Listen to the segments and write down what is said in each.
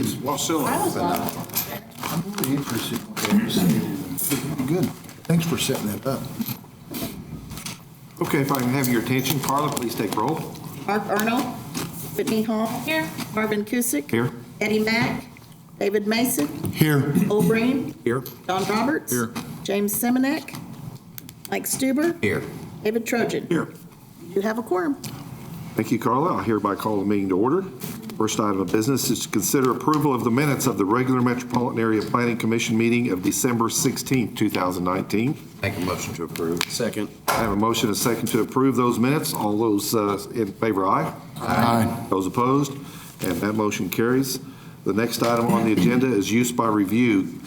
is Wasilla. I'm really interested. Good. Thanks for setting that up. Okay, if I can have your attention, Carla, please take roll. Mark Arnold. Whitney Hall. Here. Marvin Kusick. Here. Eddie Mack. David Mason. Here. O'Brien. Here. Don Roberts. Here. James Simonek. Mike Stuber. Here. David Trojan. Here. You have a quorum. Thank you, Carla. I'll hereby call the meeting to order. First item of business is to consider approval of the minutes of the regular Metropolitan Area Planning Commission meeting of December 16th, 2019. Make a motion to approve. Second. I have a motion and a second to approve those minutes. All those in favor, aye. Aye. Those opposed? And that motion carries. The next item on the agenda is use by review.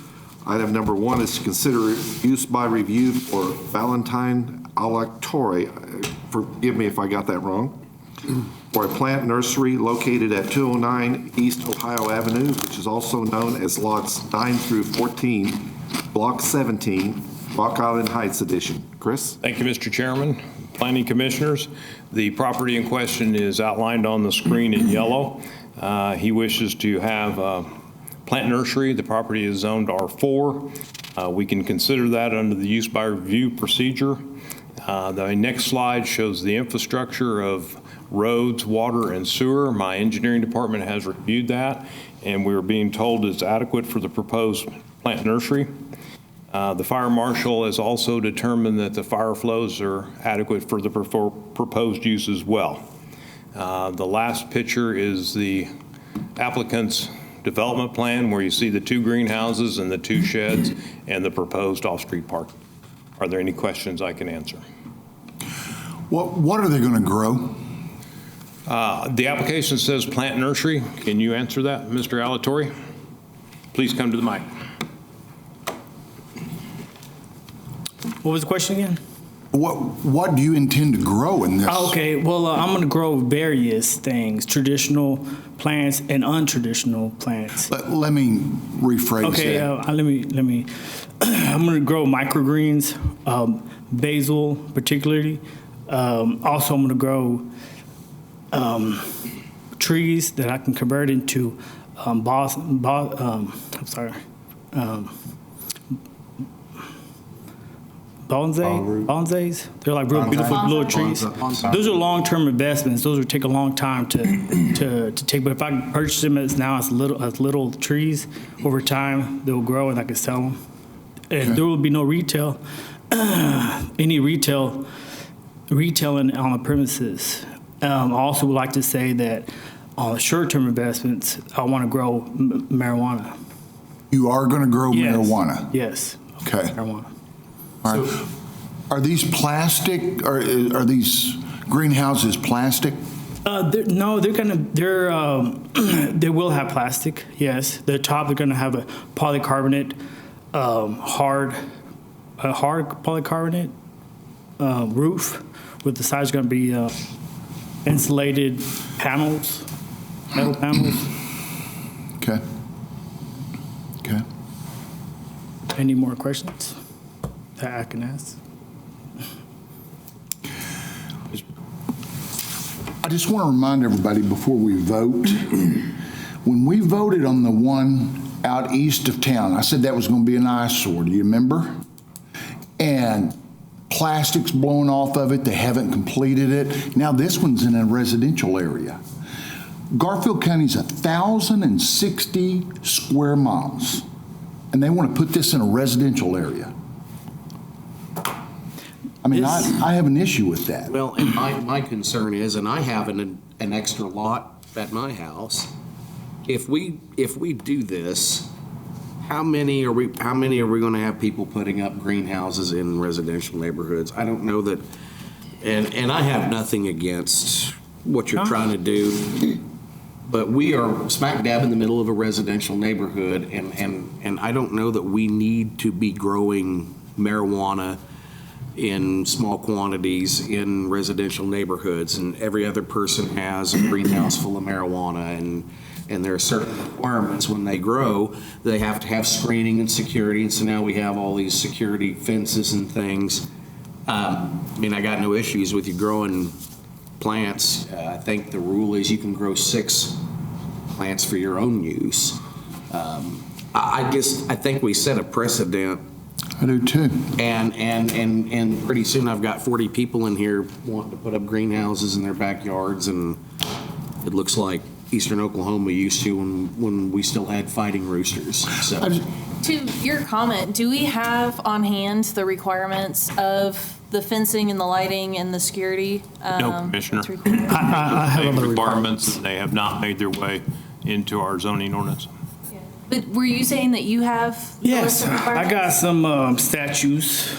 Item number 1 is to consider use by review for Valentine Alectore. Forgive me if I got that wrong. For a plant nursery located at 209 East Ohio Avenue, which is also known as lots 9 through 14, Block 17, Rock Island Heights Edition. Chris? Thank you, Mr. Chairman. Planning Commissioners, the property in question is outlined on the screen in yellow. He wishes to have a plant nursery. The property is zoned R4. We can consider that under the use by review procedure. The next slide shows the infrastructure of roads, water, and sewer. My engineering department has reviewed that, and we are being told it's adequate for the proposed plant nursery. The fire marshal has also determined that the fire flows are adequate for the proposed use as well. The last picture is the applicant's development plan, where you see the 2 greenhouses and the 2 sheds and the proposed off-street park. Are there any questions I can answer? What are they going to grow? The application says plant nursery. Can you answer that, Mr. Alatorre? Please come to the mic. What was the question again? What do you intend to grow in this? Okay, well, I'm going to grow various things, traditional plants and untraditional plants. Let me rephrase Okay, that. let me. I'm going to grow microgreens, basil particularly. Also, I'm going to grow trees that I can convert into bonsais. They're like real beautiful little trees. Those are long-term investments. Those would take a long time to take. But if I can purchase them as little trees, over time they'll grow and I can sell them. And there will be no retail, any retailing on the premises. I also would like to say that on short-term investments, I want to grow marijuana. You are going to grow marijuana? Yes. Okay. Marijuana. All right. Are these plastic? Are these greenhouses plastic? No, they will have plastic. Yes, the top they're going to have a polycarbonate, hard polycarbonate roof, with the sides going to be insulated panels, metal panels. Okay. Okay. Any more questions that I can ask? I just want to remind everybody before we vote, when we voted on the one out east of town, I said that was going to be an eyesore. Do you remember? And plastic's blown off of it. They haven't completed it. Now this one's in a residential area. Garfield County's 1,060 square miles, and they want to put this in a residential area. I mean, I have an issue with that. Well, and my concern is, and I have an extra lot at my house. If we do this, how many are we going to have people putting up greenhouses in residential neighborhoods? I don't know that, and I have nothing against what you're trying to do, but we are smack dab in the middle of a residential neighborhood, and I don't know that we need to be growing marijuana in small quantities in residential neighborhoods, and every other person has a greenhouse full of marijuana, and there are certain requirements when they grow. They have to have screening and security, and so now we have all these security fences and things. I mean, I got no issues with you growing plants. I think the rule is you can grow 6 plants for your own use. I think we set a precedent, I do too. and pretty soon I've got 40 people in here wanting to put up greenhouses in their backyards, and it looks like Eastern Oklahoma used to when we still had fighting roosters. So. To your comment, do we have on hand the requirements of the fencing and the lighting and the security? No, Commissioner. that's required? I have Same other requirements, and they have not made their way into our zoning ordinance. But were you saying that you have? the Yes, list of I requirements? got some statutes.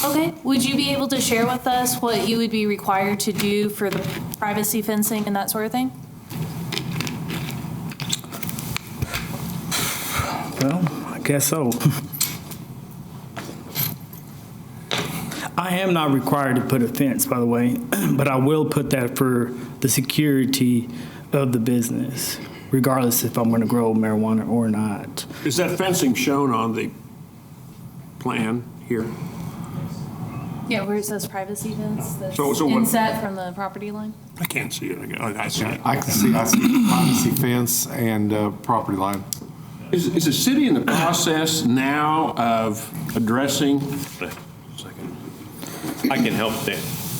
Okay, would you be able to share with us what you would be required to do for the privacy fencing and that sort of thing? Well, I guess so. I am not required to put a fence, by the way, but I will put that for the security of the business, regardless if I'm going to grow marijuana or not. Is that fencing shown on the plan here? Yeah, where it says privacy fence, that's So what- inset from the property line? I can't see it. I see it. I see privacy fence and property line. Is the city in the process now of addressing? I can help to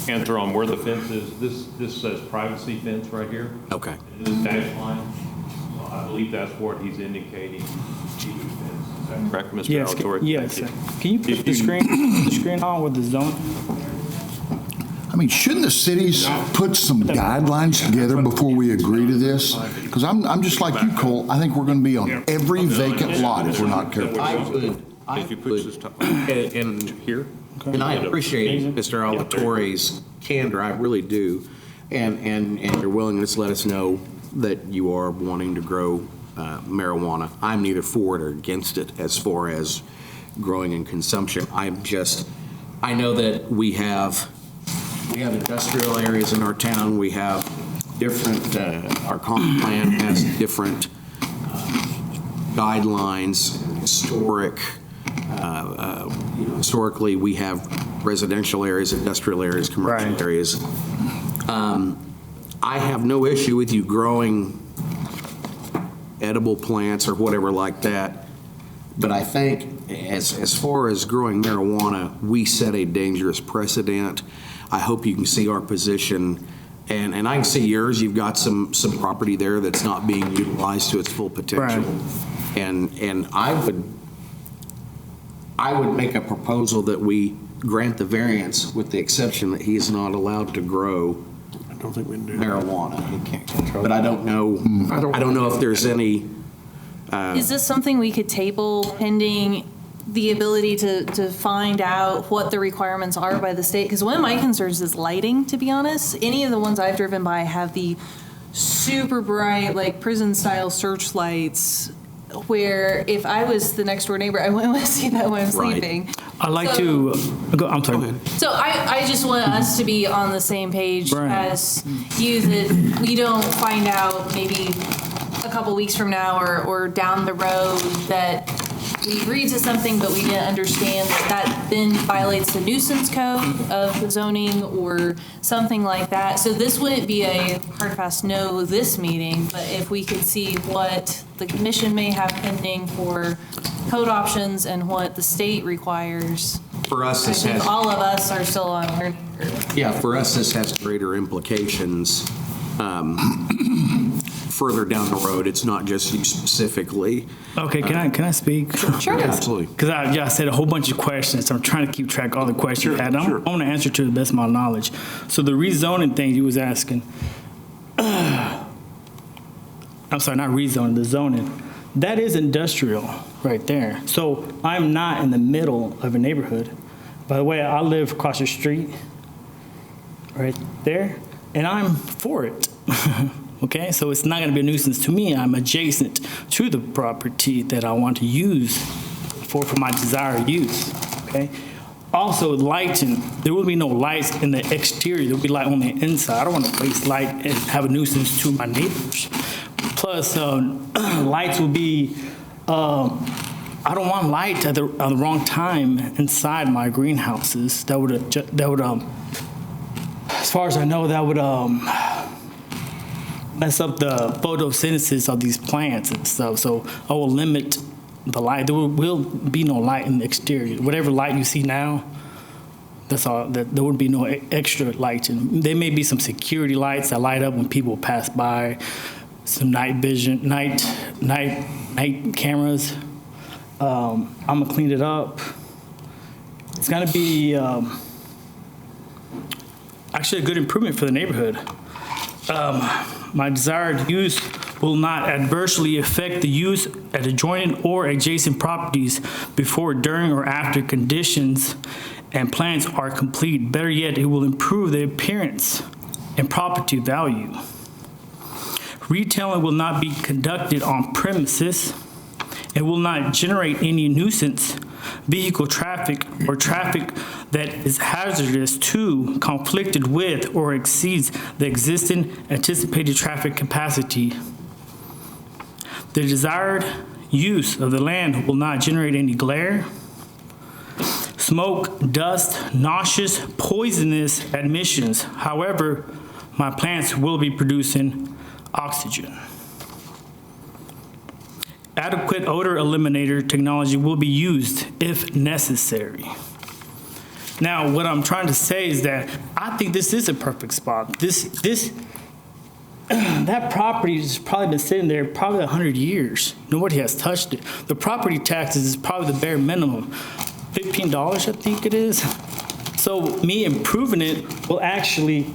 answer on where the fence is. This says privacy fence right here. Okay. This dash line. So I believe that's what he's indicating. Is that correct, Mr. Yes, Alatorre? yes. Thank you. Can you put the screen on with the zone? I mean, shouldn't the cities put some guidelines together before we agree to this? Because I'm just like you, Cole. I think we're going to be on every vacant lot if we're not careful. If you push this top, And here? And I appreciate Mr. Alatorre's candor, I really do, and your willingness to let us know that you are wanting to grow marijuana. I'm neither for it or against it as far as growing and consumption. I know that we have industrial areas in our town. We have different, our comp plan has different guidelines, historically, we have residential areas, industrial areas, commercial Right. areas. I have no issue with you growing edible plants or whatever like that, but I think as far as growing marijuana, we set a dangerous precedent. I hope you can see our position, and I can see yours. You've got some property there that's not being utilized to its full potential. Right. And I would make a proposal that we grant the variance with the exception that he is not allowed to grow I don't think we can do that. marijuana. He can't control. But I don't know, I don't know if there's any, Is this something we could table pending the ability to find out what the requirements are by the state? Because one of my concerns is lighting, to be honest. Any of the ones I've driven by have the super bright, like prison-style searchlights, where if I was the next door neighbor, I wouldn't want to see that when I'm Right. sleeping. I'd like to, I'm sorry. So I just want us to be on the same page Right. as you, that we don't find out maybe a couple weeks from now or down the road that we agreed to something, but we didn't understand that then violates the nuisance code of the zoning or something like that. So this wouldn't be a hard, fast no this meeting, but if we could see what the commission may have pending for code options and what the state requires. for us, I this think has, all of us are still on a learning curve. yeah, for us, this has greater implications further down the road. It's not just you specifically. Okay, can I speak? Sure. Yeah, absolutely. Because I said a whole bunch of questions, so I'm trying to keep track of all the questions you had. I want to answer to the best of my knowledge. So the rezoning thing you was asking, I'm sorry, not rezoning, the zoning, that is industrial right there. So I'm not in the middle of a neighborhood. By the way, I live across the street right there, and I'm for it. Okay, so it's not going to be a nuisance to me. I'm adjacent to the property that I want to use for my desired use. Okay. Also, lighting. There will be no lights in the exterior. There will be light on the inside. I don't want to waste light and have a nuisance to my neighbors. Plus, lights will be. I don't want light at the wrong time inside my greenhouses. That would. As far as I know, that would mess up the photosynthesis of these plants and stuff. So I will limit the light. There will be no light in the exterior. Whatever light you see now, that's all. That there would be no extra light. And there may be some security lights that light up when people pass by. Some night vision, night cameras. I'm gonna clean it up. It's gonna be actually a good improvement for the neighborhood. My desired use will not adversely affect the use at adjoining or adjacent properties before, during, or after conditions and plans are complete. Better yet, it will improve the appearance and property value. Retailing will not be conducted on premises and will not generate any nuisance, vehicle traffic, or traffic that is hazardous to, conflicted with, or exceeds the existing anticipated traffic capacity. The desired use of the land will not generate any glare, smoke, dust, nauseous, poisonous emissions. However, my plants will be producing oxygen. Adequate odor eliminator technology will be used if necessary. Now, what I'm trying to say is that I think this is a perfect spot. That property has probably been sitting there probably 100 years. Nobody has touched it. The property taxes is probably the bare minimum, $15, I think it is. So me improving it will actually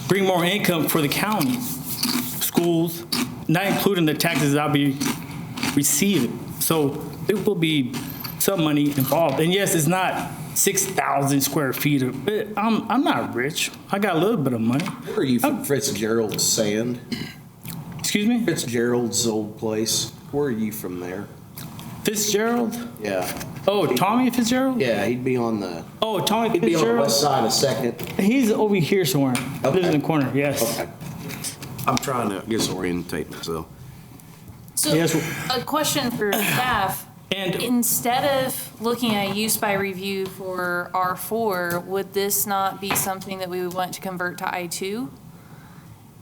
bring more income for the county, schools, not including the taxes I'll be receiving. So there will be some money involved. And yes, it's not 6,000 square feet. I'm not rich. I got a little bit of money. Where are you from? Fitzgerald's Sand? Excuse me? Fitzgerald's old place. Where are you from there? Fitzgerald? Yeah. Oh, Tommy Fitzgerald? Yeah, he'd be on the, Oh, Tommy he'd be on the Fitzgerald? west side of Second. He's over here somewhere. Okay. Lives in the corner, yes. Okay. I'm trying to disorientate myself. So Yes. a question for staff. And- Instead of looking at use by review for R4, would this not be something that we would want to convert to I2?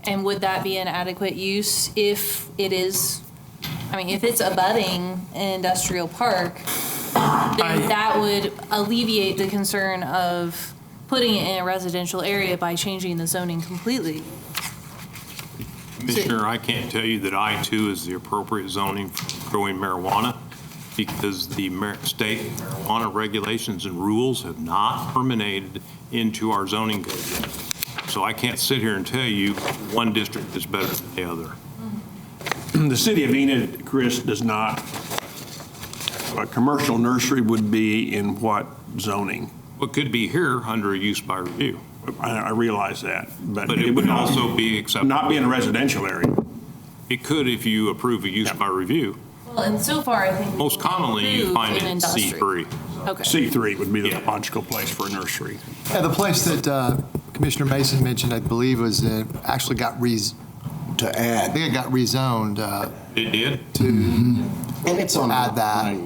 And would that be an adequate use if it is, I mean, if it's abutting an industrial park, then that would alleviate the concern of putting it in a residential area by changing the zoning completely. Commissioner, I can't tell you that I-2 is the appropriate zoning for growing marijuana because the state marijuana regulations and rules have not permeated into our zoning code yet. So I can't sit here and tell you one district is better than the other. The city of Enid, Chris, does not, a commercial nursery would be in what zoning? What could be here under a use by review. I realize that, but But it would also be acceptable. not be in a residential area. It could if you approve a use by review. Well, and so far, I think. Most commonly, you approved find it in in industrial. C3. Okay. C3 would be the Yeah. logical place for a nursery. Yeah, the place that Commissioner Mason mentioned, I believe, was actually got To I add, think it got rezoned It did? to And it's on. add that.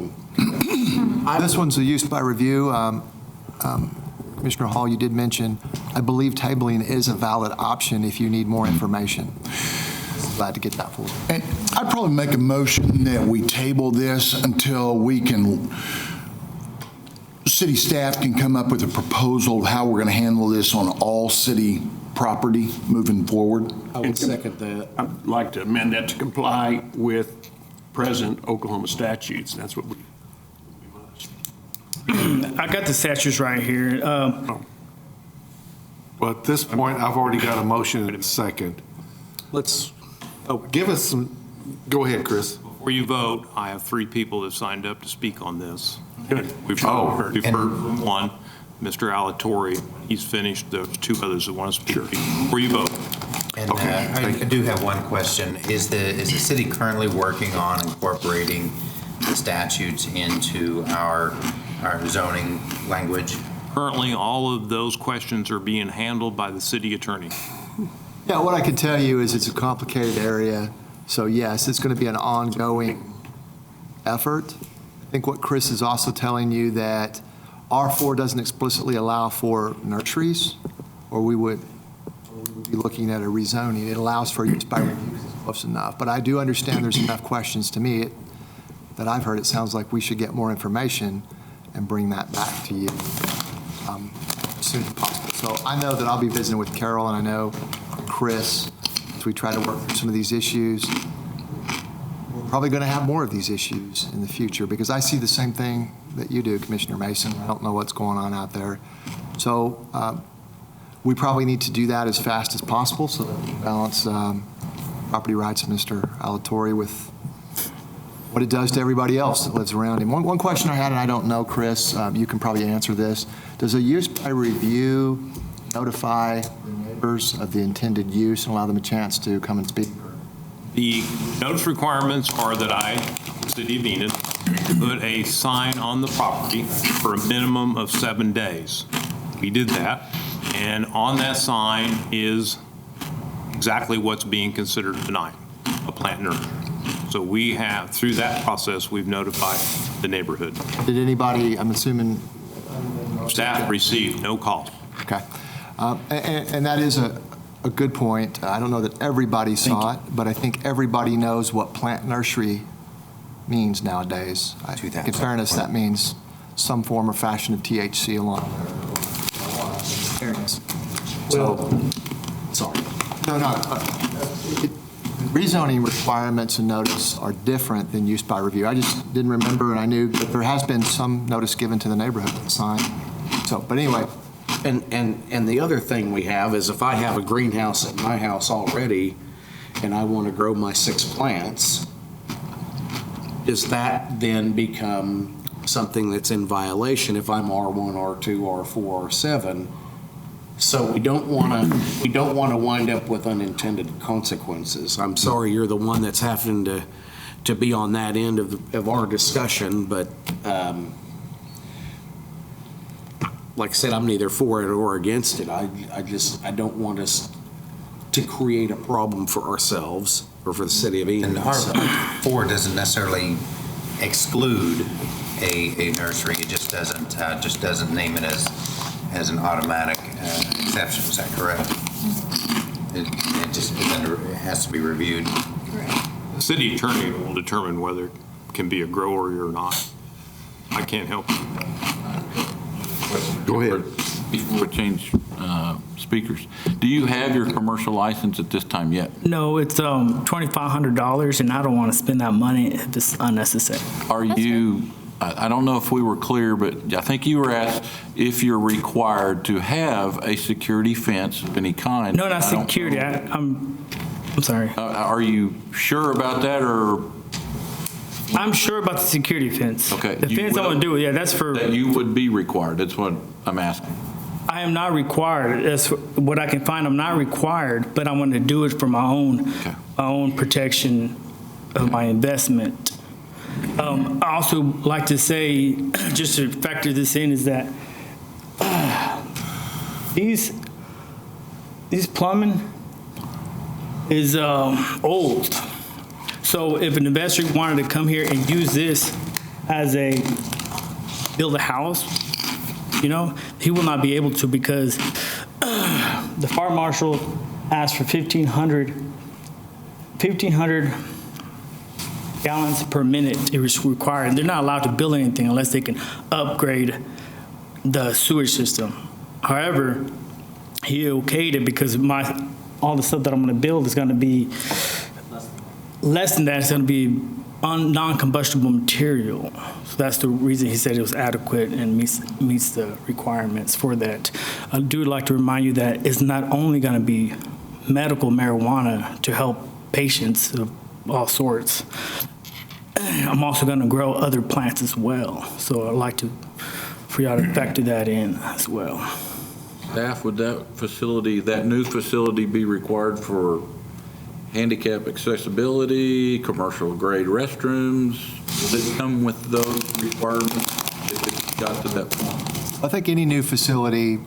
This one's a use by review. Commissioner Hall, you did mention, I believe tabling is a valid option if you need more information. Glad to get that for you. and I'd probably make a motion that we table this until we can, city staff can come up with a proposal of how we're going to handle this on all city property moving forward. I would second that. I'd like to amend that to comply with present Oklahoma statutes. That's what we must. I got the statutes right here. Well, at this point, I've already got a motion and a second. Let's, Give us some, go ahead, Chris. Before you vote, I have 3 people that signed up to speak on this. Good. We've heard from one, Mr. Alatorre. He's finished. There's 2 others that want to speak. Before you vote. And Okay, I do have one question. Is the city currently working on incorporating the statutes into our zoning language? Currently, all of those questions are being handled by the city attorney. Yeah, what I can tell you is it's a complicated area. So yes, it's going to be an ongoing effort. I think what Chris is also telling you that R4 doesn't explicitly allow for nurseries, or we would be looking at a rezoning. It allows for use by review, close enough. But I do understand there's enough questions to me that I've heard. It sounds like we should get more information and bring that back to you as soon as possible. So I know that I'll be visiting with Carol, and I know Chris, as we try to work through some of these issues. We're probably going to have more of these issues in the future, because I see the same thing that you do, Commissioner Mason. I don't know what's going on out there. So we probably need to do that as fast as possible so that we balance property rights of Mr. Alatorre with what it does to everybody else that lives around him. One question I had, and I don't know, Chris, you can probably answer this. Does a use by review notify the neighbors of the intended use and allow them a chance to come and speak? The notice requirements are that I, City of Enid, put a sign on the property for a minimum of 7 days. We did that, and on that sign is exactly what's being considered tonight, a plant nursery. So we have, through that process, we've notified the neighborhood. Did anybody, I'm assuming? Staff received no call. Okay. And that is a good point. I don't know that everybody saw it, but I think everybody knows what plant nursery means nowadays. In fairness, that means some form or fashion of THC along there. So, sorry. No. Rezoning requirements and notice are different than use by review. I just didn't remember, and I knew that there has been some notice given to the neighborhood with the sign. So, but anyway. And the other thing we have is if I have a greenhouse at my house already and I want to grow my 6 plants, does that then become something that's in violation if I'm R1, R2, R4, R7? So we don't want to wind up with unintended consequences. I'm sorry you're the one that's having to be on that end of our discussion, but like I said, I'm neither for it or against it. I don't want us to create a problem for ourselves or for the city of Enid. And R4 doesn't necessarily exclude a nursery. It just doesn't name it as an automatic exception. Is that correct? It just has to be reviewed. Correct. The city attorney will determine whether it can be a grower or not. I can't help you. Go ahead. Before we change speakers, do you have your commercial license at this time yet? No, it's $2,500, and I don't want to spend that money if it's unnecessary. Are you, I don't know if we were clear, but I think you were asked if you're required to have a security fence of any kind. No, not security. I'm sorry. Are you sure about that, or? I'm sure about the security fence. Okay. The fence I want to do, yeah, that's for. That you would be required. That's what I'm asking. I am not required. That's what I can find. I'm not required, but I want to do it for my own protection of my investment. I also like to say, just to factor this in, is that these plumbing is old. So if an investor wanted to come here and use this as build a house, he will not be able to, because the fire marshal asked for 1,500 gallons per minute. It was required. They're not allowed to build anything unless they can upgrade the sewage system. However, he okayed it because all the stuff that I'm going to build is going to be less than that. It's going to be non-combustible material. So that's the reason he said it was adequate and meets the requirements for that. I do like to remind you that it's not only going to be medical marijuana to help patients of all sorts. I'm also going to grow other plants as well. So I'd like for y'all to factor that in as well. Staff, would that new facility be required for handicap accessibility, commercial grade restrooms? Does it come with those requirements if it got to that point? I think any new facility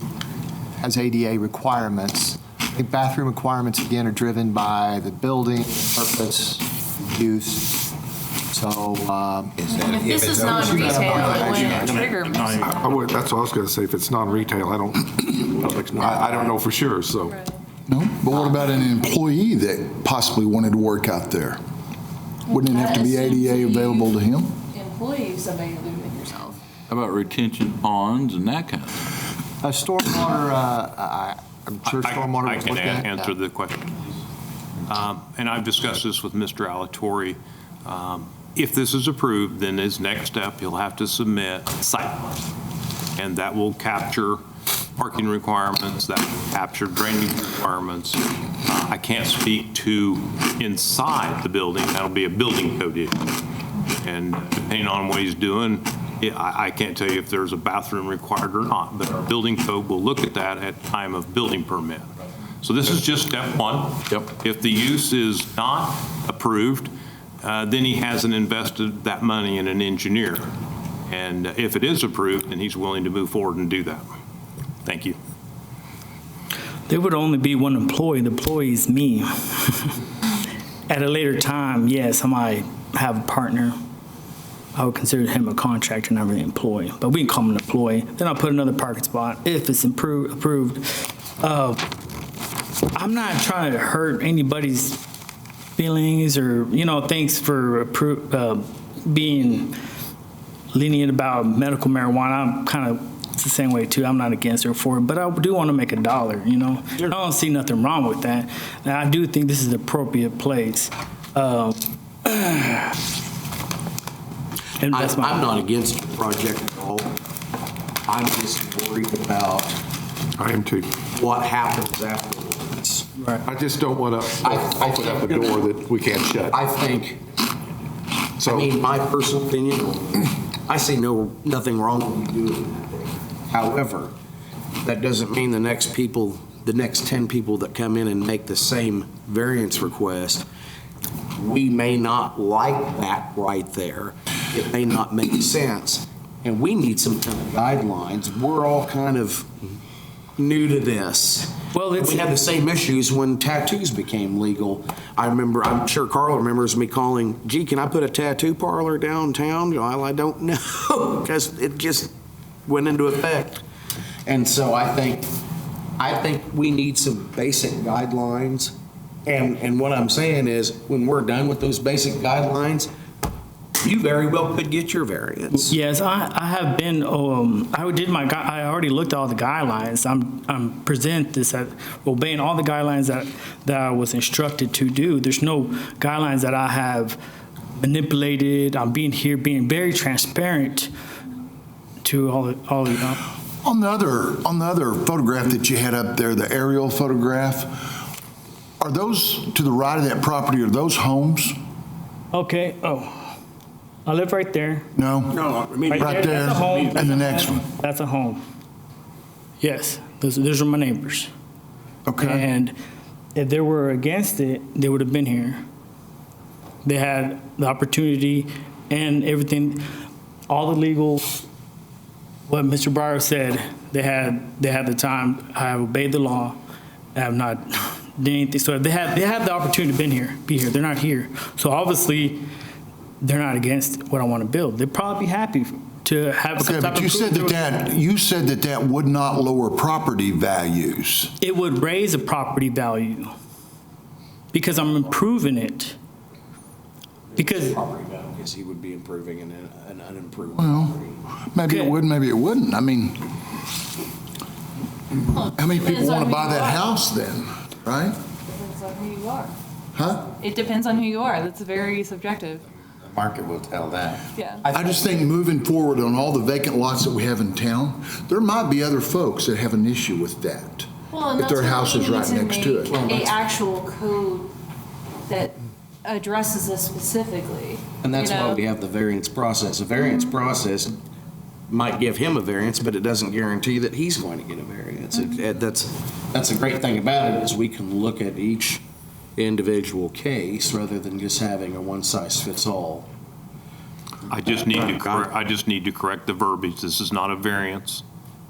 has ADA requirements. I think bathroom requirements, again, are driven by the building, purpose, use. So, If this is non-retail, it wouldn't trigger me. That's what I was going to say. If it's non-retail, I don't know for sure, so. No, but what about an employee that possibly wanted to work out there? Wouldn't it have to be ADA available to him? Employee, somebody living with yourself. How about retention ponds and that kind of thing? Stormwater, I'm sure stormwater I was can looked at. answer the question. And I've discussed this with Mr. Alatorre. If this is approved, then his next step, he'll have to submit a site plan. And that will capture parking requirements, that will capture drainage requirements. I can't speak to inside the building. That'll be a building code issue. And depending on what he's doing, I can't tell you if there's a bathroom required or not, but our building code will look at that at time of building permit. So this is just step one. Yep. If the use is not approved, then he hasn't invested that money in an engineer. And if it is approved, then he's willing to move forward and do that. Thank you. There would only be one employee. The employee is me. At a later time, yes, I might have a partner. I would consider him a contractor, not really an employee. But we can call him an employee. Then I'll put another parking spot if it's approved. I'm not trying to hurt anybody's feelings or, thanks for being lenient about medical marijuana. I'm kind of the same way too. I'm not against or for it, but I do want to make $1, I don't see nothing wrong with that. Now, I do think this is the appropriate place. And that's I'm not against the project at all. I'm just worried about I am too. what happens afterwards. I just don't want to open up a door that we can't shut. I think, So, my personal opinion, I see nothing wrong with you doing that. However, that doesn't mean the next 10 people that come in and make the same variance request, we may not like that right there. It may not make sense. And we need some kind of guidelines. We're all kind of new to this. Well, we had the same issues when tattoos became legal. I'm sure Carl remembers me calling, gee, can I put a tattoo parlor downtown? I don't know, because it just went into effect. And so I think we need some basic guidelines. And what I'm saying is, when we're done with those basic guidelines, you very well could get your variance. Yes, I have been. I already looked at all the guidelines. I'm present this at obeying all the guidelines that I was instructed to do. There's no guidelines that I have manipulated. I'm being very transparent to all of you. On the other photograph that you had up there, the aerial photograph, are those to the right of that property, are those homes? Okay. Oh, I live right there. No? Right there, that's a home. and the next one. That's a home. Yes, those are my neighbors. Okay. And if they were against it, they would have been here. They had the opportunity and everything, all the legal, what Mr. Breyer said, they had the time. I have obeyed the law. I have not done anything. So they have the opportunity to be here. They're not here. So obviously, they're not against what I want to build. They'd probably be happy to have a Okay, but you said that would not lower property values. It would raise a property value because I'm improving it. Because Property value, because he would be improving an unimproved. Well, maybe it would, maybe it wouldn't. I mean, how many people want to buy that house then, right? Depends on who you are. Huh? It depends on who you are. That's very subjective. The market will tell that. Yeah. I just think moving forward on all the vacant lots that we have in town, there might be other folks that have an issue with that. Well, and If their that's house why is we right need to next to it. make a actual code that addresses this specifically. And that's why we have the variance process. A variance process might give him a variance, but it doesn't guarantee that he's going to get a variance. That's the great thing about it, is we can look at each individual case rather than just having a one-size-fits-all. I just need to correct the verbiage. This is not a variance.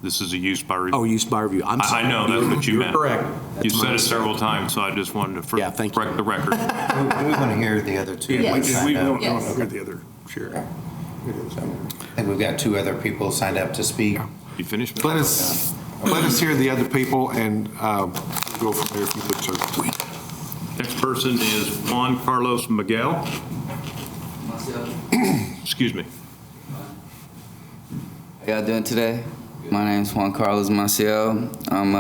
This is a use by review. Oh, use by review. I'm sorry. I know, that's what you meant. You're correct. You That's my said it mistake. several times, so I just wanted to thank correct the record. We want to hear the other two. Yes. signed up. Yes. hear the other chair. I think we've got two other people signed up to speak. You finished? Let us hear the other people, and go from there if you would, sir. Next person is Juan Carlos Miguel. Excuse me. How y'all doing today? My name is Juan Carlos Maciel. I'm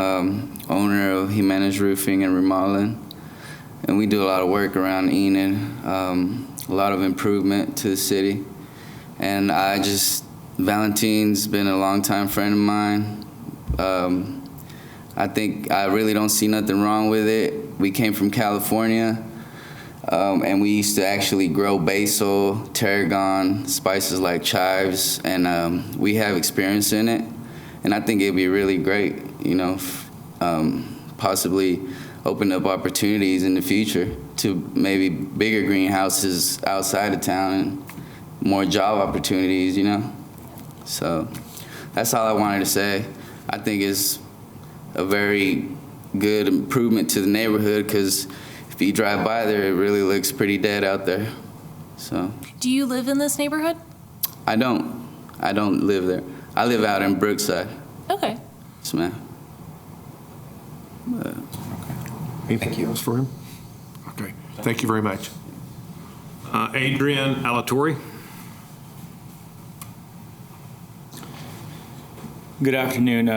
owner of Jimenez Roofing and Remodeling, and we do a lot of work around Enid, a lot of improvement to the city. And Valentine's been a longtime friend of mine. I think I really don't see nothing wrong with it. We came from California, and we used to actually grow basil, tarragon, spices like chives, and we have experience in it. And I think it'd be really great, you know, possibly open up opportunities in the future to maybe bigger greenhouses outside of town and more job opportunities, you know. So that's all I wanted to say. I think it's a very good improvement to the neighborhood, because if you drive by there, it really looks pretty dead out there. So. Do you live in this neighborhood? I don't live there. I live out in Brookside. Okay. Yes, ma'am. Anything else for him? Okay, thank you very much. Adrian Alatorre. Good afternoon.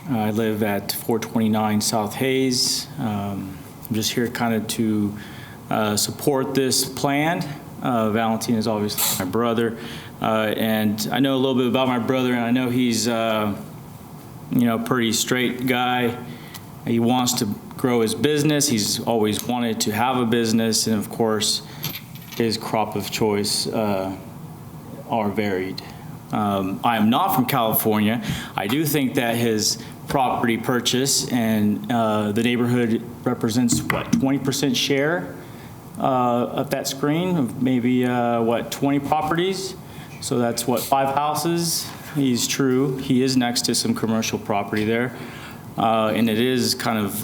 I live at 429 South Hayes. I'm just here kind of to support this plan. Valentine is obviously my brother, and I know a little bit about my brother, and I know he's pretty straight guy. He wants to grow his business. He's always wanted to have a business, and of course, his crop of choice are varied. I am not from California. I do think that his property purchase and the neighborhood represents, what, 20% share of that screen, of maybe, 20 properties? So that's, 5 houses? He's true. He is next to some commercial property there. And it is kind of,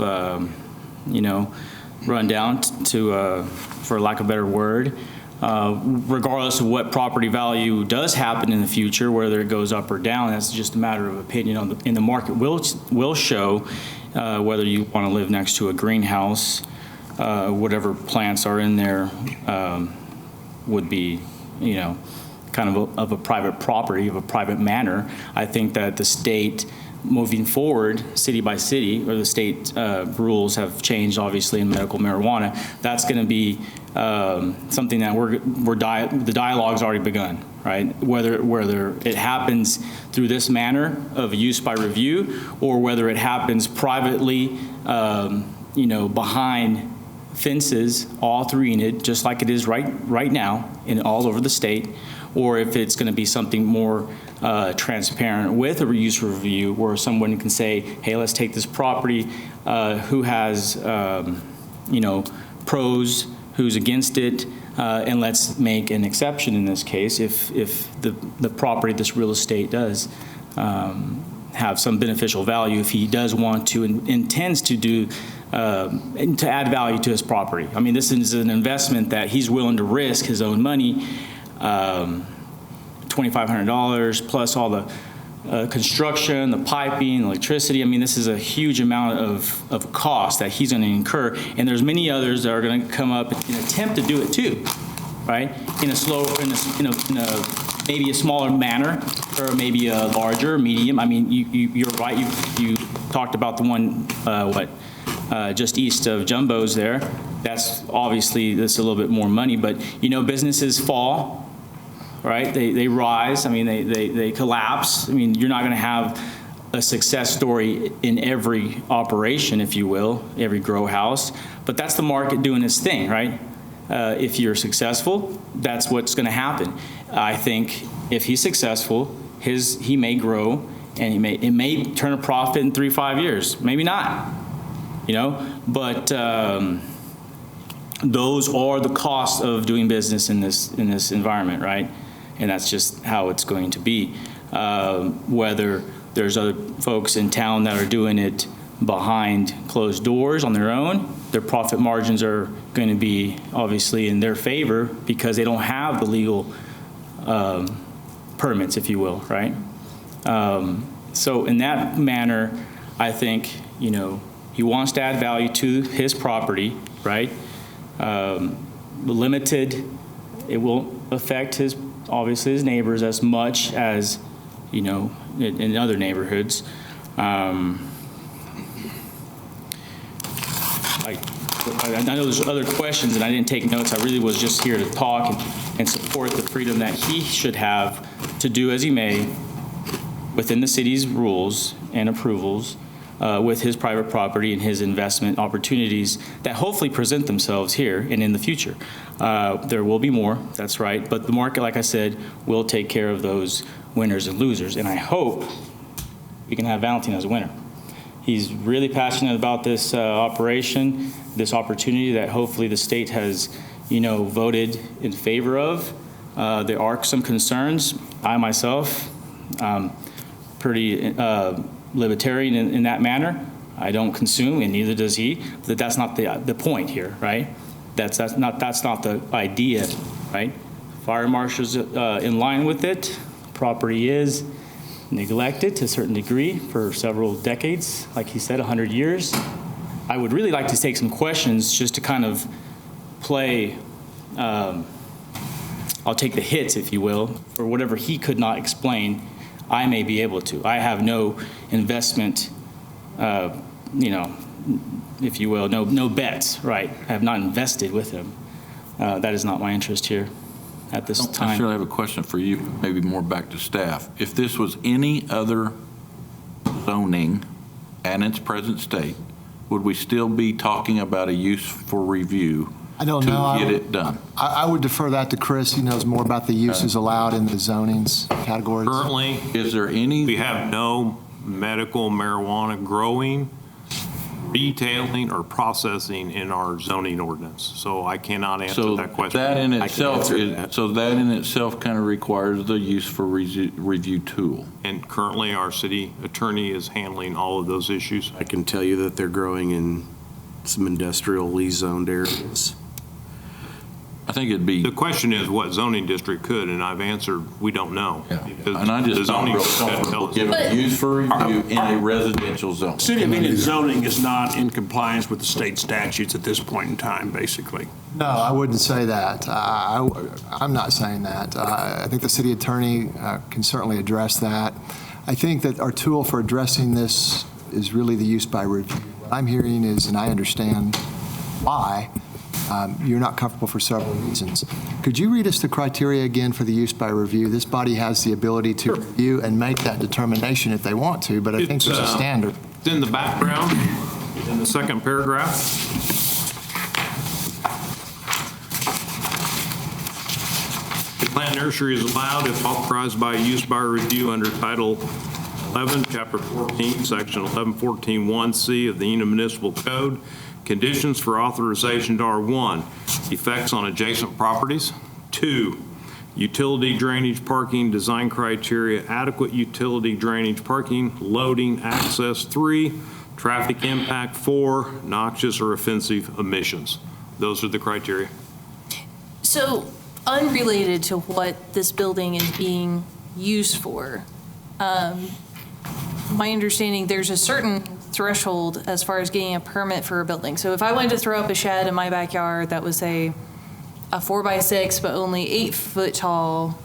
run down to, for lack of a better word. Regardless of what property value does happen in the future, whether it goes up or down, that's just a matter of opinion. In the market will show whether you want to live next to a greenhouse, whatever plants are in there would be, kind of a private property, of a private manner. I think that the state, moving forward, city by city, or the state rules have changed, obviously, in medical marijuana. That's going to be something that the dialogue's already begun, right? Whether it happens through this manner of use by review, or whether it happens privately, behind fences all through Enid, just like it is right now in all over the state, or if it's going to be something more transparent with a use review, where someone can say, hey, let's take this property, who has, pros, who's against it, and let's make an exception in this case if the property, this real estate, does have some beneficial value, if he does want to and intends to do to add value to his property. I mean, this is an investment that he's willing to risk his own money, $2,500 plus all the construction, the piping, electricity. I mean, this is a huge amount of cost that he's going to incur, and there's many others that are going to come up and attempt to do it too, right? In a maybe a smaller manner, or maybe a larger, medium. I mean, you're right. You talked about the one just east of Jumbo's there. That's obviously a little bit more money, but businesses fall. Right? They rise. I mean, they collapse. I mean, you're not going to have a success story in every operation, if you will, every grow house. But that's the market doing its thing, right? If you're successful, that's what's going to happen. I think if he's successful, he may grow, and it may turn a profit in 3-5 years. Maybe not, But those are the costs of doing business in this environment, right? And that's just how it's going to be. Whether there's other folks in town that are doing it behind closed doors on their own, their profit margins are going to be obviously in their favor because they don't have the legal permits, if you will, right? So in that manner, I think, He wants to add value to his property, right? Limited, it won't affect obviously his neighbors as much as, in other neighborhoods. I know there's other questions, and I didn't take notes. I really was just here to talk and support the freedom that he should have to do as he may within the city's rules and approvals with his private property and his investment opportunities that hopefully present themselves here and in the future. There will be more, that's right, but the market, like I said, will take care of those winners and losers, and I hope we can have Valentine as a winner. He's really passionate about this operation, this opportunity that hopefully the state has, voted in favor of. There are some concerns. I myself, pretty libertarian in that manner. I don't consume, and neither does he. But that's not the point here, right? That's not the idea, right? Fire marshal's in line with it. Property is neglected to a certain degree for several decades, like he said, 100 years. I would really like to take some questions just to kind of play, I'll take the hits, if you will, for whatever he could not explain, I may be able to. I have no investment, if you will, no bets, right? I have not invested with him. That is not my interest here at this time. I actually have a question for you, maybe more back to staff. If this was any other zoning and its present state, would we still be talking about a use for review I don't know. to get it done? I would defer that to Chris. He knows more about the uses allowed in the zonings categories. Currently, Is there any? we have no medical marijuana growing, retailing, or processing in our zoning ordinance. So I cannot answer So that question. that in I can itself, answer that. so that in itself kind of requires the use for review tool. And currently, our city attorney is handling all of those issues. I can tell you that they're growing in some industrially zoned areas. I think it'd be. The question is what zoning district could, and I've answered, we don't know. Because And I the just not zoning real doesn't tell comfortable us. giving But- use for review in a residential zone. City of Enid zoning is not in compliance with the state statutes at this point in time, basically. No, I wouldn't say that. I'm not saying that. I think the city attorney can certainly address that. I think that our tool for addressing this is really the use by review. What I'm hearing is, and I understand why, you're not comfortable for several reasons. Could you read us the criteria again for the use by review? This body has the ability to review and make that determination if they want to, but I think there's a standard. It's in the background, in the second paragraph. The plant nursery is allowed if authorized by use by review under Title 11, Chapter 14, Section 1114-1C of the Enid Municipal Code. Conditions for authorization are: 1, effects on adjacent properties; 2, utility drainage parking design criteria, adequate utility drainage parking, loading, access; 3, traffic impact; 4, noxious or offensive emissions. Those are the criteria. So, unrelated to what this building is being used for, my understanding, there's a certain threshold as far as getting a permit for a building. So if I wanted to throw up a shed in my backyard that was, say, a 4x6 but only 8 foot tall,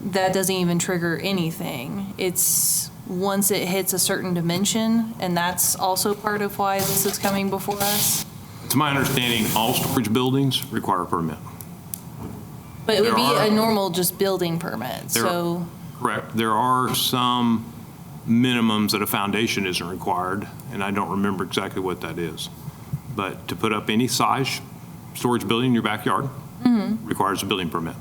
that doesn't even trigger anything. It's once it hits a certain dimension, and that's also part of why this is coming before us. To my understanding, all storage buildings require a permit. But it would be There are- a normal just building permit, There- so. Correct. There are some minimums that a foundation isn't required, and I don't remember exactly what that is. But to put up any size storage building in your backyard requires a building permit.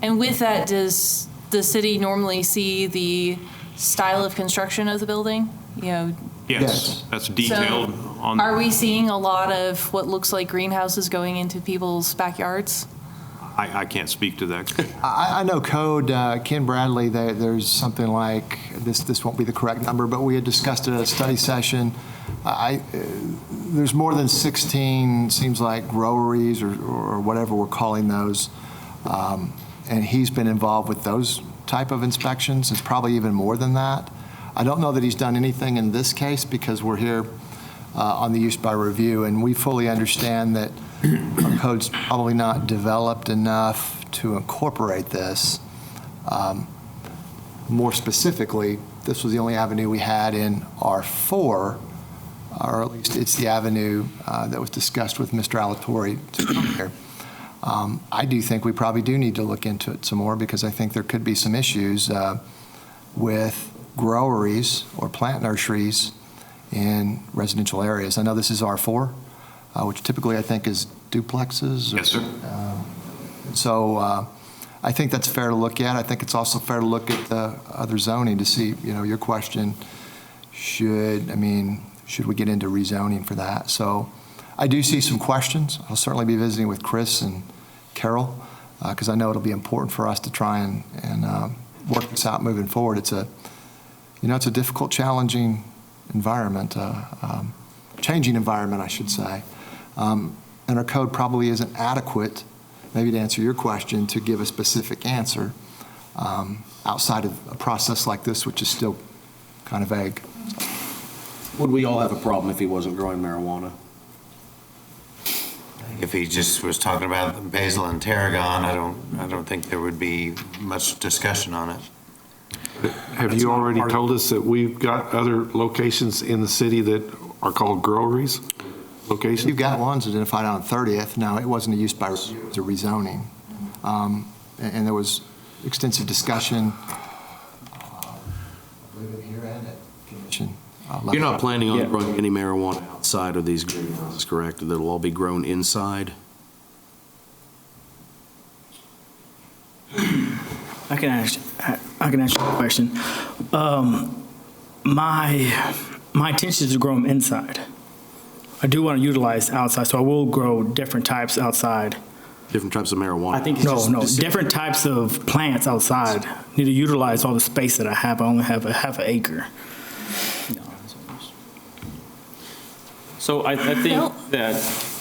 And with that, does the city normally see the style of construction of the building? Yes, Yes. that's detailed on. Are we seeing a lot of what looks like greenhouses going into people's backyards? I can't speak to that. I know code, Ken Bradley, there's something like, this won't be the correct number, but we had discussed it at a study session. There's more than 16, seems like, groweries or whatever we're calling those. And he's been involved with those type of inspections. It's probably even more than that. I don't know that he's done anything in this case because we're here on the use by review, and we fully understand that our code's probably not developed enough to incorporate this. More specifically, this was the only avenue we had in R4, or at least it's the avenue that was discussed with Mr. Alatorre to come here. I do think we probably do need to look into it some more, because I think there could be some issues with groweries or plant nurseries in residential areas. I know this is R4, which typically I think is duplexes. Yes, sir. So I think that's fair to look at. I think it's also fair to look at the other zoning to see, your question, should we get into rezoning for that? So I do see some questions. I'll certainly be visiting with Chris and Carol, because I know it'll be important for us to try and work this out moving forward. It's a difficult, challenging environment, changing environment, I should say. And our code probably isn't adequate, maybe to answer your question, to give a specific answer outside of a process like this, which is still kind of vague. Would we all have a problem if he wasn't growing marijuana? If he just was talking about basil and tarragon, I don't think there would be much discussion on it. Have you already told us that we've got other locations in the city that are called groweries? Locations? You've got ones identified on 30th. Now, it wasn't a use by review, it was a rezoning. And there was extensive discussion here and at commission. You're not planning on growing any marijuana outside of these greenhouses, correct? That'll all be grown inside? I can answer the question. My intention is to grow them inside. I do want to utilize outside, so I will grow different types outside. Different types of marijuana? I think different types of plants outside. Need to utilize all the space that I have. I only have a half an acre. So I think that,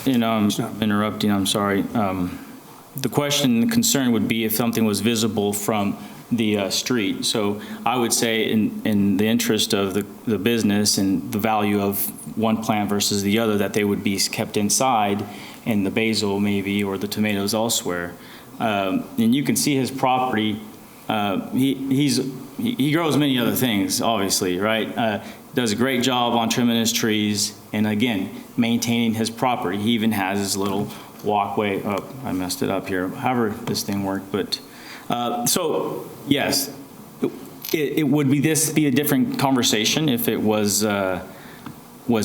I'm interrupting, I'm sorry. The question, the concern would be if something was visible from the street. So I would say in the interest of the business and the value of one plant versus the other, that they would be kept inside, and the basil maybe, or the tomatoes elsewhere. And you can see his property. He grows many other things, obviously, right? Does a great job on trimming his trees, and again, maintaining his property. He even has his little walkway. Oh, I messed it up here. However this thing worked, but so yes, it would be a different conversation if it was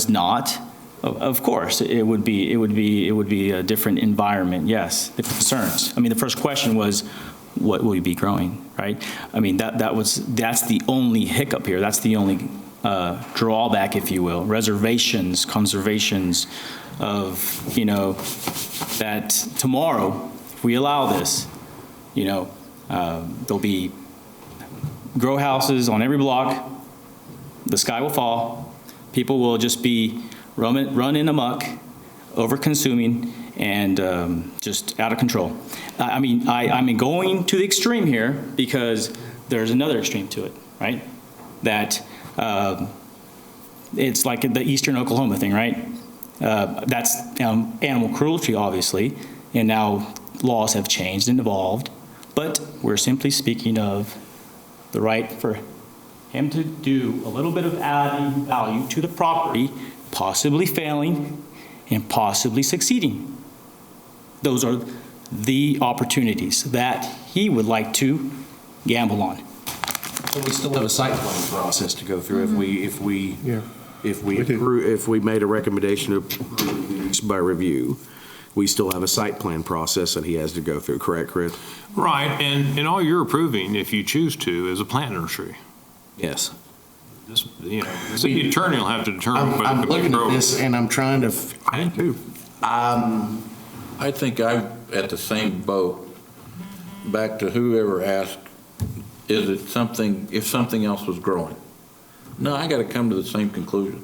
not. Of course, it would be a different environment. Yes, the concerns. I mean, the first question was, what will you be growing, right? I mean, that's the only hiccup here. That's the only drawback, if you will. Reservations, conservations of, that tomorrow, if we allow this, there'll be grow houses on every block. The sky will fall. People will just be running amok, over-consuming, and just out of control. I'm going to the extreme here because there's another extreme to it, right? That it's like the Eastern Oklahoma thing, right? That's animal cruelty, obviously, and now laws have changed and evolved, but we're simply speaking of the right for him to do a little bit of adding value to the property, possibly failing and possibly succeeding. Those are the opportunities that he would like to gamble on. So we still have a site plan process to go through if we made a recommendation to approve use by review. We still have a site plan process that he has to go through, correct, Chris? Right, and all you're approving, if you choose to, is a plant nursery. Yes. The city attorney will have to determine whether I'm to be looking at approved. this and I'm trying to. I am too. I think I'm at the same boat. Back to whoever asked, is it something, if something else was growing? No, I got to come to the same conclusion.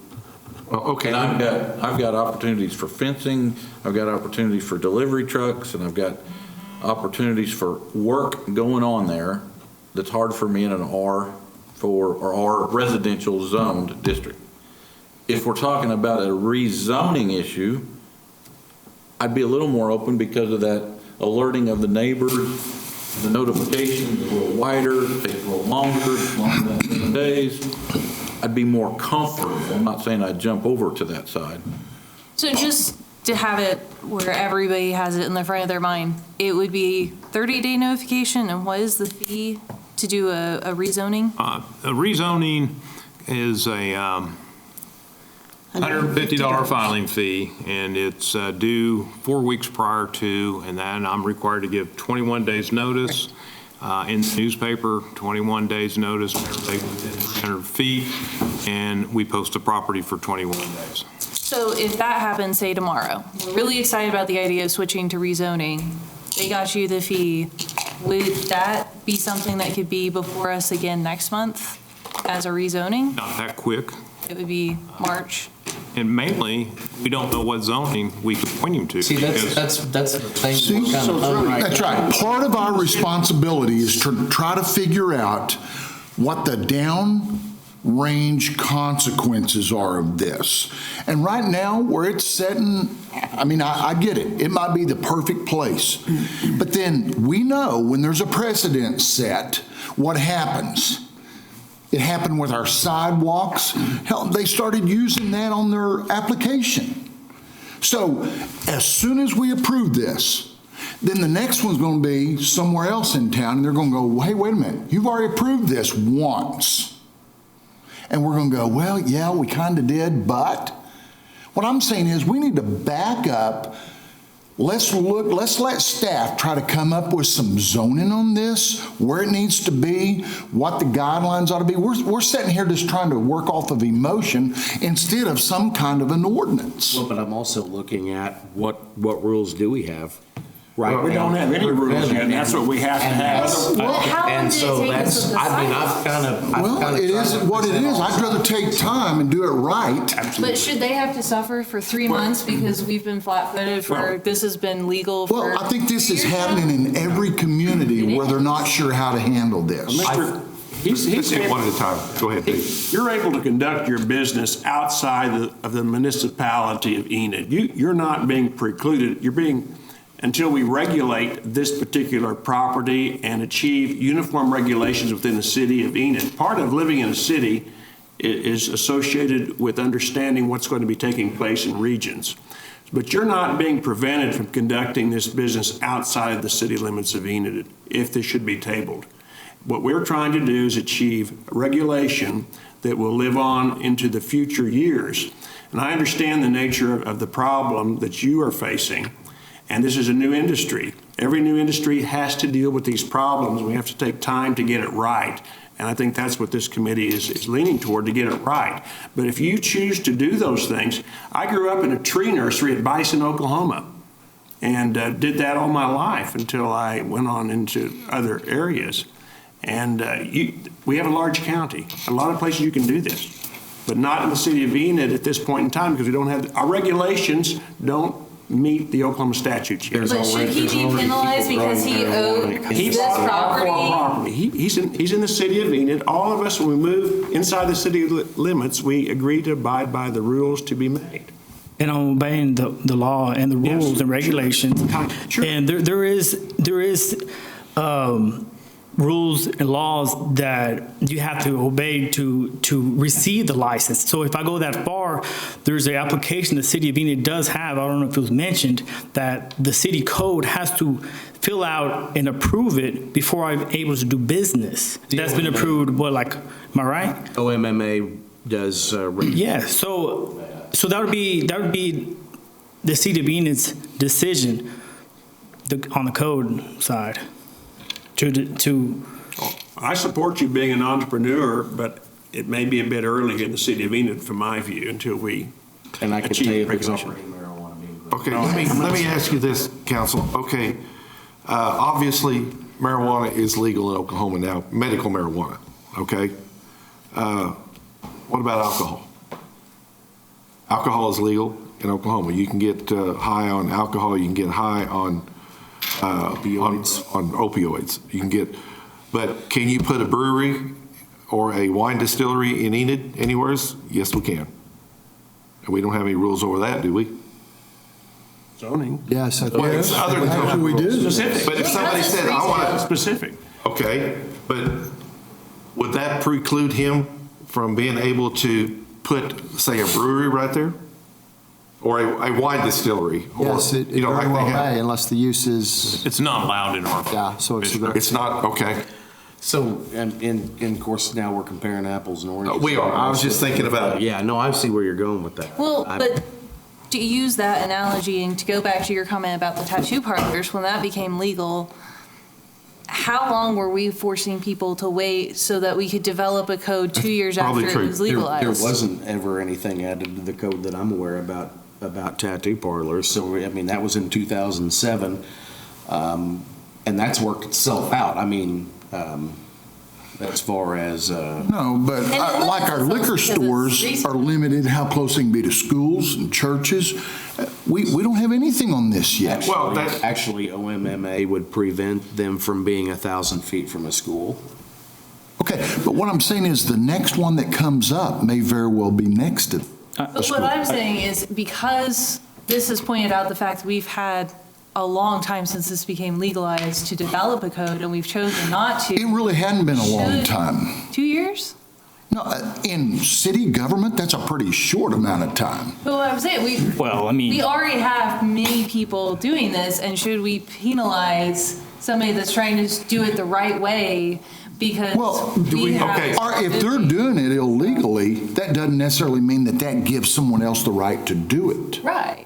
Well, okay. And I've got opportunities for fencing, I've got opportunities for delivery trucks, and I've got opportunities for work going on there that's hard for me in an R4 or R residential zoned district. if we're talking about a rezoning issue, I'd be a little more open because of that alerting of the neighbors, the notification is a little wider, takes a little longer than 7 days. I'd be more comfortable. I'm not saying I'd jump over to that side. So just to have it where everybody has it in the front of their mind, it would be 30-day notification, and what is the fee to do a rezoning? A rezoning is a $150 filing fee, and it's due 4 weeks prior to, and then I'm required to give 21 days notice in the newspaper, 21 days notice, within 300 feet, and we post the property for 21 days. So if that happens, say tomorrow, we're really excited about the idea of switching to rezoning, they got you the fee, would that be something that could be before us again next month as a rezoning? Not that quick. It would be March. And mainly, we don't know what zoning we can point him to. See, that's the thing. See, we're kind of done right that's now. right. Part of our responsibility is to try to figure out what the downrange consequences are of this. And right now, where it's setting, I mean, I get it. It might be the perfect place. But then we know when there's a precedent set, what happens. It happened with our sidewalks. Hell, they started using that on their application. So as soon as we approve this, then the next one's going to be somewhere else in town, and they're going to go, hey, wait a minute, you've already approved this once. And we're going to go, well, yeah, we kind of did, but what I'm saying is we need to back up. Let's let staff try to come up with some zoning on this, where it needs to be, what the guidelines ought to be. We're sitting here just trying to work off of emotion instead of some kind of an ordinance. Well, but I'm also looking at what rules do we have? Right. We don't have any rules yet, and that's what we have to have. Well, how long And did so it take that's, us with the I mean, sidewalks? Well, it is what it is. I'd rather take time and do it right. But should they have to suffer for 3 months because we've been flat-footed for, this has been legal for? Well, I think this is happening in every community where they're not sure how to handle this. He's Let's do it one at a time. Go ahead, Dave. You're able to conduct your business outside of the municipality of Enid. You're not being precluded. You're being, until we regulate this particular property and achieve uniform regulations within the city of Enid. Part of living in a city is associated with understanding what's going to be taking place in regions. But you're not being prevented from conducting this business outside of the city limits of Enid if this should be tabled. What we're trying to do is achieve regulation that will live on into the future years. And I understand the nature of the problem that you are facing. And this is a new industry. Every new industry has to deal with these problems. We have to take time to get it right. And I think that's what this committee is leaning toward, to get it right. But if you choose to do those things, I grew up in a tree nursery at Bison, Oklahoma, and did that all my life until I went on into other areas. And we have a large county, a lot of places you can do this, but not in the city of Enid at this point in time, because we don't have, our regulations don't meet the Oklahoma statutes yet. But should he be penalized because he owed this property? He's in the city of Enid. All of us, when we move inside the city limits, we agree to abide by the rules to be made. And obeying the law and the rules and regulations. Sure. And there is rules and laws that you have to obey to receive the license. So if I go that far, there's an application the city of Enid does have, I don't know if it was mentioned, that the city code has to fill out and approve it before I'm able to do business. That's been approved, what, like, am I right? OMMA does. Yeah, so that would be the city of Enid's decision on the code side. I support you being an entrepreneur, but it may be a bit early in the city of Enid, from my view, until we And I can tell you achieve if it's regulation. operating marijuana being grown. Okay, let me ask you this, council. Okay, obviously, marijuana is legal in Oklahoma now, medical marijuana, okay? What about alcohol? Alcohol is legal in Oklahoma. You can get high on alcohol, you can get high on opioids. You can get, but can you put a brewery or a wine distillery in Enid anywhere? Yes, we can. And we don't have any rules over that, do we? Zoning. Yes, I Well, it's other than Actually, we do. Specific. But if somebody said, I want to, Specific. okay, but would that preclude him from being able to put, say, a brewery right there? Or a wine distillery? Or, Yes, it you know, very like well they have- may, unless the use is, It's not allowed in our. yeah, so it's. It's not, okay. So, and of course, now we're comparing apples and oranges. We are. I was just thinking about it. Yeah, no, I see where you're going with that. Well, but to use that analogy and to go back to your comment about the tattoo parlors, when that became legal, how long were we forcing people to wait so that we could develop a code 2 years after probably it true. was There legalized? wasn't ever anything added to the code that I'm aware about tattoo parlors. So, I mean, that was in 2007. And that's worked itself out. I mean, as far as, No, but And it like our limits liquor us because stores it's are limited how close they can be to schools and churches. We don't have anything on this yet. Well, that, actually, OMMA would prevent them from being 1,000 feet from a school. Okay, but what I'm saying is the next one that comes up may very well be next to. But what I'm saying is, because this has pointed out the fact that we've had a long time since this became legalized to develop a code, and we've chosen not It to. really hadn't been a long Should- time. 2 years? No, in city government, that's a pretty short amount of time. But what I'm saying, Well, I we mean, already have many people doing this, and should we penalize somebody that's trying to do it the right way because Well, we have. okay. Or if they're doing it illegally, that doesn't necessarily mean that that gives someone else the right to do it, Right.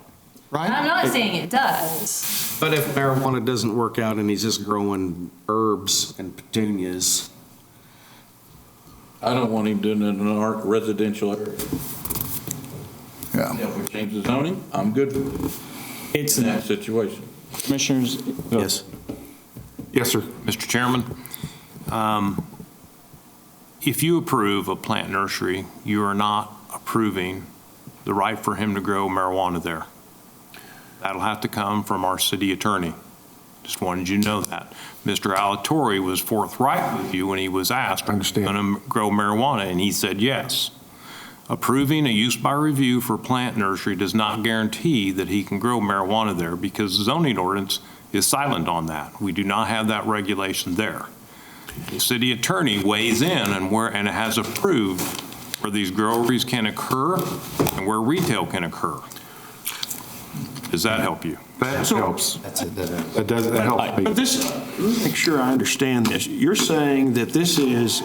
right? I'm not saying it does. But if marijuana doesn't work out and he's just growing herbs and petunias, I don't want him doing it in an residential area. Yeah. If we change the zoning, I'm good it's, in that situation. Commissioners, yes. yes, sir. Mr. Chairman, if you approve a plant nursery, you are not approving the right for him to grow marijuana there. That'll have to come from our city attorney. Just wanted you to know that. Mr. Alatorre was forthright with you when he was asked, "Are you going to grow marijuana?" And he said yes. Approving a use by review for plant nursery does not guarantee that he can grow marijuana there because the zoning ordinance is silent on that. We do not have that regulation there. The city attorney weighs in and has approved where these groweries can occur and where retail can occur. Does that help you? That helps. That's it. That does, that helps me. But this, let me make sure I understand this. You're saying that this is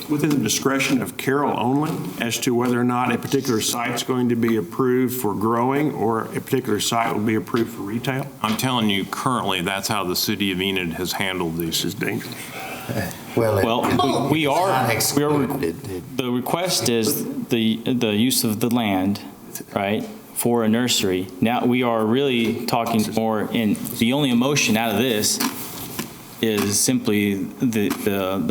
within the discretion of Carroll only as to whether or not a particular site's going to be approved for growing or a particular site will be approved for retail? I'm telling you, currently, that's how the city of Enid has handled these. This is dangerous. well, we are, excluded. the request is the use of the land, right, for a nursery. Now, we are really talking more in, the only emotion out of this is simply the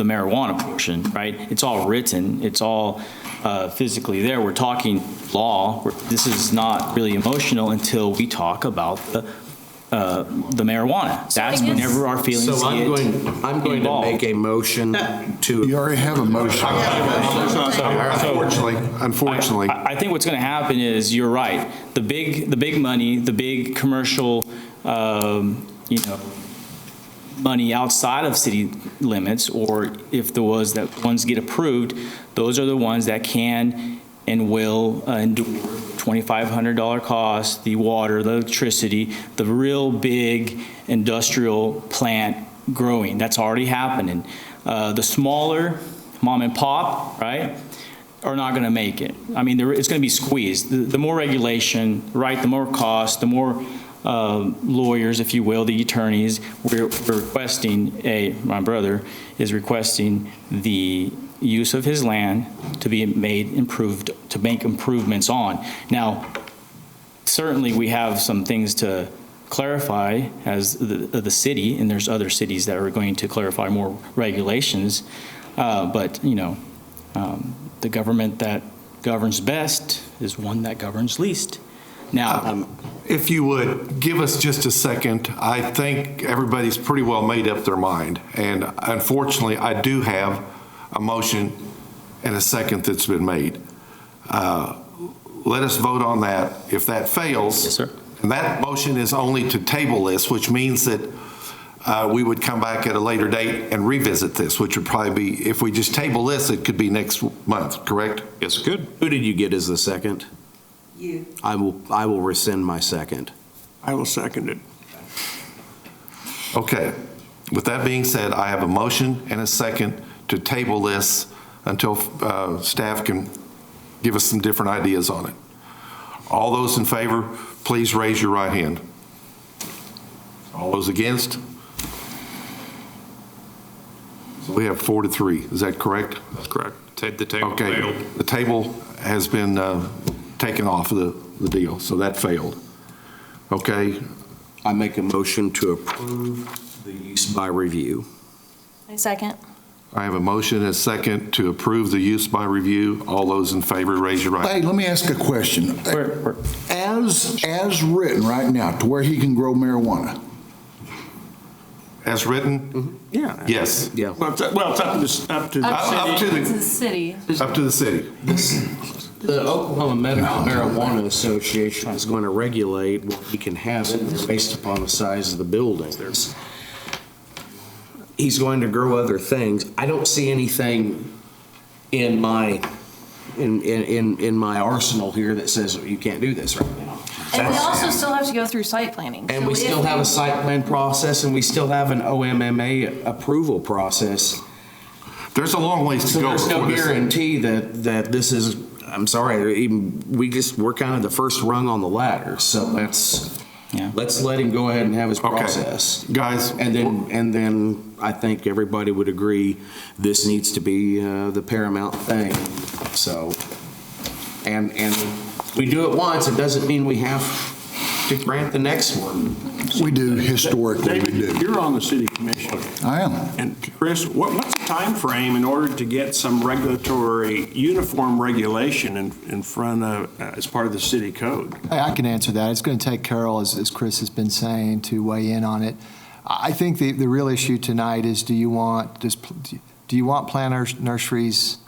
marijuana portion, right? It's all written, it's all physically there. We're talking law. This is not really emotional until we talk about the marijuana. That's whenever our feelings So I'm going to involved. make a motion to. You already have a motion. Unfortunately. I think what's going to happen is, you're right, the big money, the big commercial, money outside of city limits, or if there was that ones get approved, those are the ones that can and will endure $2,500 cost, the water, the electricity, the real big industrial plant growing. That's already happening. The smaller mom and pop, right, are not going to make it. I mean, it's going to be squeezed. The more regulation, right, the more cost, the more lawyers, if you will, the attorneys, we're requesting, my brother is requesting the use of his land to be to make improvements on. Now, certainly we have some things to clarify as the city, and there's other cities that are going to clarify more regulations, but, the government that governs best is one that governs least. Now, If you would, give us just a second. I think everybody's pretty well made up their mind. And unfortunately, I do have a motion and a second that's been made. let us vote on that. If that fails. Yes, sir. And that motion is only to table this, which means that we would come back at a later date and revisit this, which would probably be, if we just table this, it could be next month, correct? Yes, good. Who did you get as the second? You. I will rescind my second. I will second it. Okay. With that being said, I have a motion and a second to table this until staff can give us some different ideas on it. All those in favor, please raise your right hand. All those against? So we have 4-3. Is that correct? That's correct. The table Okay. failed. The table has been taken off of the deal, so that failed. Okay. I make a motion to approve the use by review. I second. I have a motion and a second to approve the use by review. All those in favor, raise your right Hey, hand. let me ask a question. As written right now, to where he can grow marijuana, As written? Yeah. Yes. Yeah. Well, it's up to the city. Up to To the city. Up to the city. The Oklahoma Medical Marijuana Association is going to regulate what we can have in there based upon the size of the building. He's going to grow other things. I don't see anything in my arsenal here that says you can't do this right now. And we also still have to go through site planning. And So we if still have a site plan process, and we still have an OMMA approval process. There's a long ways to So go. there's no before this- guarantee that this is, I'm sorry, even, we're kind of the first rung on the ladder. So let's let him go ahead and have his process. Guys. And then I think everybody would agree this needs to be the paramount thing. So, and we do it once, it doesn't mean we have to grant the next one. we do, historically, we David, do. you're on the city commission. I am. And Chris, what's the time frame in order to get some regulatory, uniform regulation in front of, as part of the city code? Hey, I can answer that. It's going to take Carol, as Chris has been saying, to weigh in on it. I think the real issue tonight is, do you want plant nurseries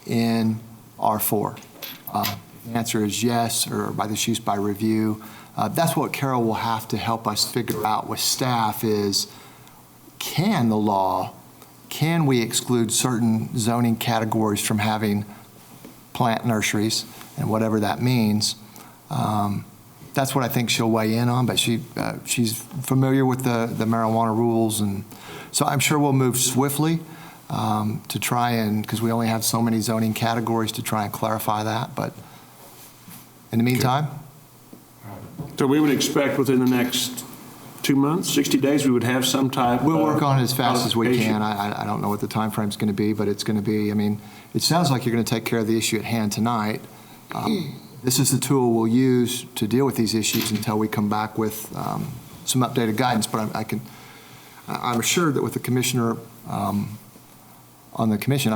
in R4? The answer is yes, or by this use by review. That's what Carol will have to help us figure out with staff is, can we exclude certain zoning categories from having plant nurseries, and whatever that means. That's what I think she'll weigh in on, but she's familiar with the marijuana rules, and so I'm sure we'll move swiftly to try and, because we only have so many zoning categories, to try and clarify that, but in the meantime. So we would expect within the next 2 months, 60 days, we would have some type of. We'll work on it as fast as we modification. can. I don't know what the timeframe's going to be, but it's going to be, I mean, it sounds like you're going to take care of the issue at hand tonight. This is the tool we'll use to deal with these issues until we come back with some updated guidance, but I'm sure that with the commissioner on the commission,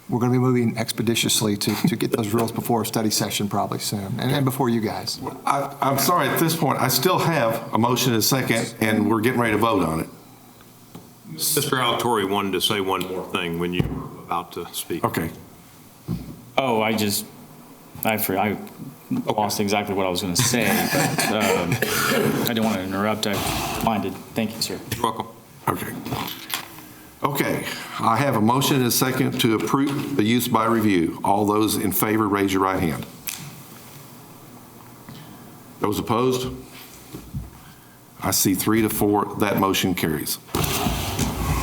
we're going to be moving expeditiously to get those rules before a study session probably soon, and before you guys. I'm sorry, at this point, I still have a motion and a second, and we're getting ready to vote on it. Mr. Alatorre wanted to say one more thing when you were about to speak. Okay. Oh, I lost exactly what I was going to say, but I didn't want to interrupt. I minded. Thank you, sir. You're welcome. Okay. Okay, I have a motion and a second to approve the use by review. All those in favor, raise your right hand. Those opposed? I see 3-4. That motion carries.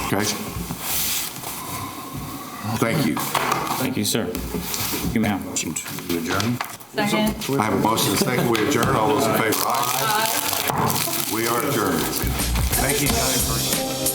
Okay? Thank you. Thank you, sir. You may have. Motion to adjourn. Second. I have a motion and a second. We adjourn. All those in favor, aye. We are adjourned. Thank you guys.